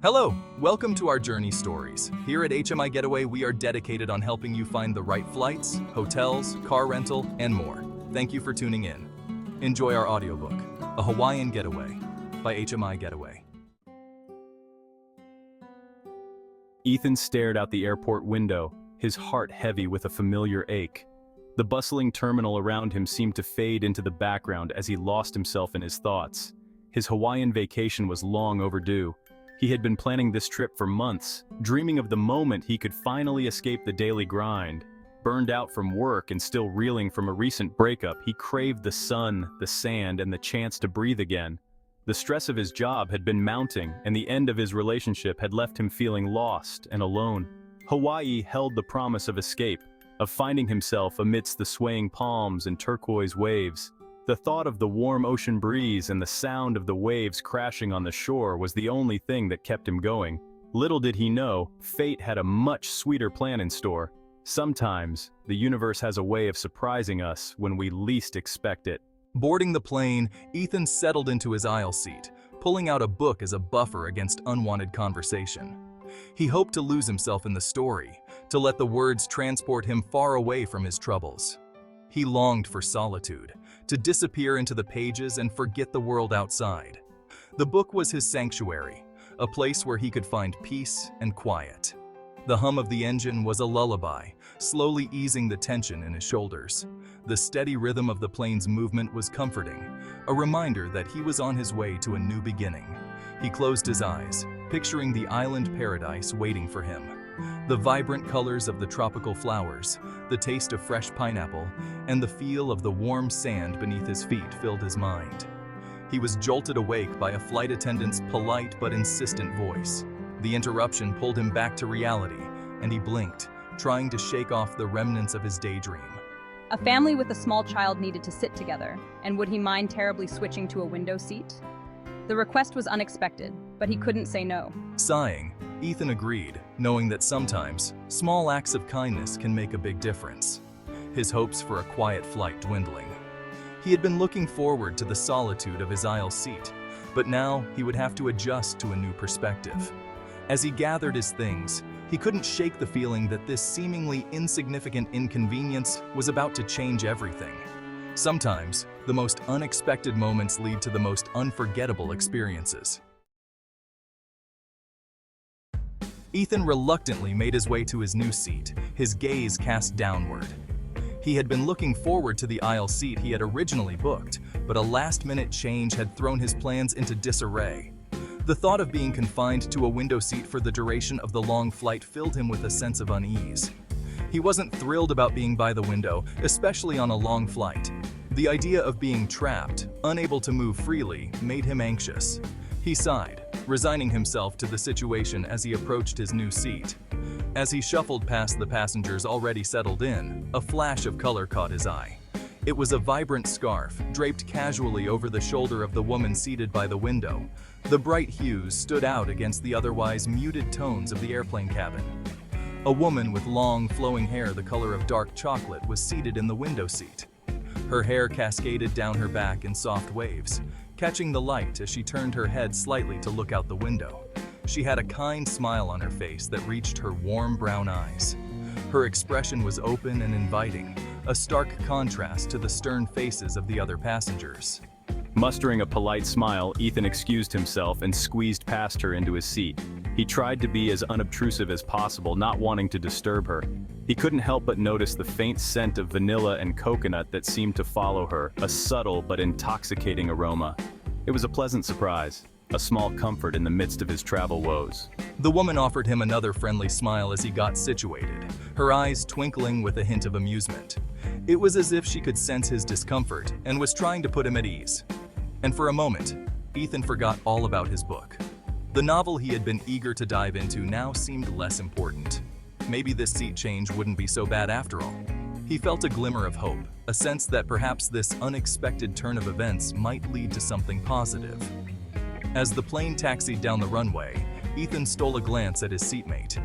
Hello, welcome to our journey stories. Here at HMI Getaway, we are dedicated on helping you find the right flights, hotels, car rental, and more. Thank you for tuning in. Enjoy our audiobook, A Hawaiian Getaway by HMI Getaway. Ethan stared out the airport window, his heart heavy with a familiar ache. The bustling terminal around him seemed to fade into the background as he lost himself in his thoughts. His Hawaiian vacation was long overdue. He had been planning this trip for months, dreaming of the moment he could finally escape the daily grind. Burned out from work and still reeling from a recent breakup, he craved the sun, the sand, and the chance to breathe again. The stress of his job had been mounting, and the end of his relationship had left him feeling lost and alone. Hawaii held the promise of escape, of finding himself amidst the swaying palms and turquoise waves. The thought of the warm ocean breeze and the sound of the waves crashing on the shore was the only thing that kept him going. Little did he know, fate had a much sweeter plan in store. Sometimes, the universe has a way of surprising us when we least expect it. Boarding the plane, Ethan settled into his aisle seat, pulling out a book as a buffer against unwanted conversation. He hoped to lose himself in the story, to let the words transport him far away from his troubles. He longed for solitude, to disappear into the pages and forget the world outside. The book was his sanctuary, a place where he could find peace and quiet. The hum of the engine was a lullaby, slowly easing the tension in his shoulders. The steady rhythm of the plane's movement was comforting, a reminder that he was on his way to a new beginning. He closed his eyes, picturing the island paradise waiting for him. The vibrant colors of the tropical flowers, the taste of fresh pineapple, and the feel of the warm sand beneath his feet filled his mind. He was jolted awake by a flight attendant's polite but insistent voice. The interruption pulled him back to reality, and he blinked, trying to shake off the remnants of his daydream. A family with a small child needed to sit together, and would he mind terribly switching to a window seat? The request was unexpected, but he couldn't say no. Sighing, Ethan agreed, knowing that sometimes small acts of kindness can make a big difference. His hopes for a quiet flight dwindling. He had been looking forward to the solitude of his aisle seat, but now he would have to adjust to a new perspective. As he gathered his things, he couldn't shake the feeling that this seemingly insignificant inconvenience was about to change everything. Sometimes, the most unexpected moments lead to the most unforgettable experiences. Ethan reluctantly made his way to his new seat, his gaze cast downward. He had been looking forward to the aisle seat he had originally booked, but a last-minute change had thrown his plans into disarray. The thought of being confined to a window seat for the duration of the long flight filled him with a sense of unease. He wasn't thrilled about being by the window, especially on a long flight. The idea of being trapped, unable to move freely, made him anxious. He sighed, resigning himself to the situation as he approached his new seat. As he shuffled past the passengers already settled in, a flash of color caught his eye. It was a vibrant scarf, draped casually over the shoulder of the woman seated by the window. The bright hues stood out against the otherwise muted tones of the airplane cabin. A woman with long, flowing hair the color of dark chocolate was seated in the window seat. Her hair cascaded down her back in soft waves, catching the light as she turned her head slightly to look out the window. She had a kind smile on her face that reached her warm brown eyes. Her expression was open and inviting, a stark contrast to the stern faces of the other passengers. Mustering a polite smile, Ethan excused himself and squeezed past her into his seat. He tried to be as unobtrusive as possible, not wanting to disturb her. He couldn't help but notice the faint scent of vanilla and coconut that seemed to follow her, a subtle but intoxicating aroma. It was a pleasant surprise, a small comfort in the midst of his travel woes. The woman offered him another friendly smile as he got situated, her eyes twinkling with a hint of amusement. It was as if she could sense his discomfort and was trying to put him at ease. And for a moment, Ethan forgot all about his book. The novel he had been eager to dive into now seemed less important. Maybe this seat change wouldn't be so bad after all. He felt a glimmer of hope, a sense that perhaps this unexpected turn of events might lead to something positive. As the plane taxied down the runway, Ethan stole a glance at his seatmate.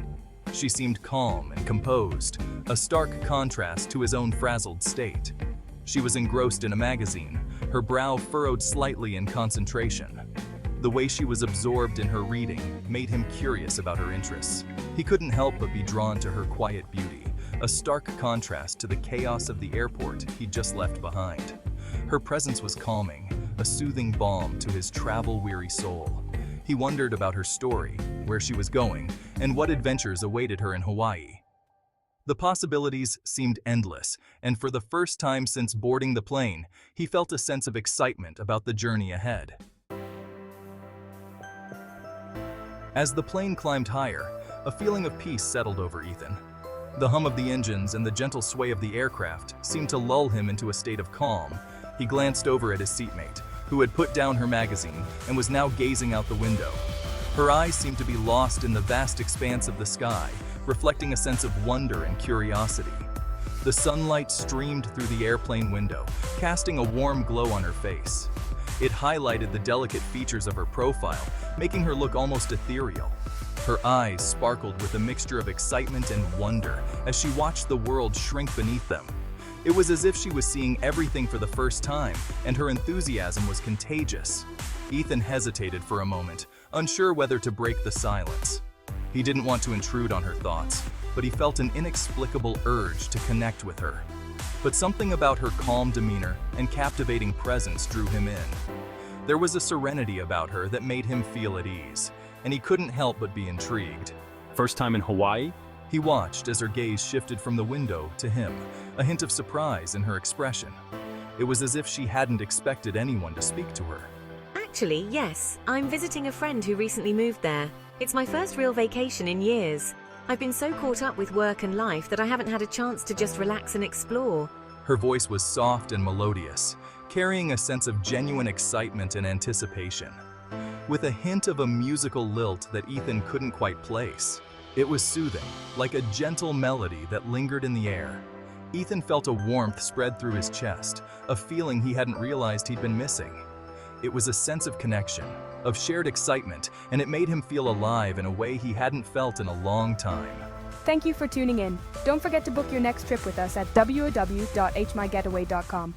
She seemed calm and composed, a stark contrast to his own frazzled state. She was engrossed in a magazine, her brow furrowed slightly in concentration. The way she was absorbed in her reading made him curious about her interests. He couldn't help but be drawn to her quiet beauty, a stark contrast to the chaos of the airport he'd just left behind. Her presence was calming, a soothing balm to his travel-weary soul. He wondered about her story, where she was going, and what adventures awaited her in Hawaii. The possibilities seemed endless, and for the first time since boarding the plane, he felt a sense of excitement about the journey ahead. As the plane climbed higher, a feeling of peace settled over Ethan. The hum of the engines and the gentle sway of the aircraft seemed to lull him into a state of calm. He glanced over at his seatmate, who had put down her magazine and was now gazing out the window. Her eyes seemed to be lost in the vast expanse of the sky, reflecting a sense of wonder and curiosity. The sunlight streamed through the airplane window, casting a warm glow on her face. It highlighted the delicate features of her profile, making her look almost ethereal. Her eyes sparkled with a mixture of excitement and wonder as she watched the world shrink beneath them. It was as if she was seeing everything for the first time, and her enthusiasm was contagious. Ethan hesitated for a moment, unsure whether to break the silence. He didn't want to intrude on her thoughts, but he felt an inexplicable urge to connect with her. But something about her calm demeanor and captivating presence drew him in. There was a serenity about her that made him feel at ease, and he couldn't help but be intrigued. First time in Hawaii? He watched as her gaze shifted from the window to him, a hint of surprise in her expression. It was as if she hadn't expected anyone to speak to her. Actually, yes. I'm visiting a friend who recently moved there. It's my first real vacation in years. I've been so caught up with work and life that I haven't had a chance to just relax and explore. Her voice was soft and melodious, carrying a sense of genuine excitement and anticipation, with a hint of a musical lilt that Ethan couldn't quite place. It was soothing, like a gentle melody that lingered in the air. Ethan felt a warmth spread through his chest, a feeling he hadn't realized he'd been missing. It was a sense of connection, of shared excitement, and it made him feel alive in a way he hadn't felt in a long time. Thank you for tuning in. Don't forget to book your next trip with us at www.hmigetaway.com.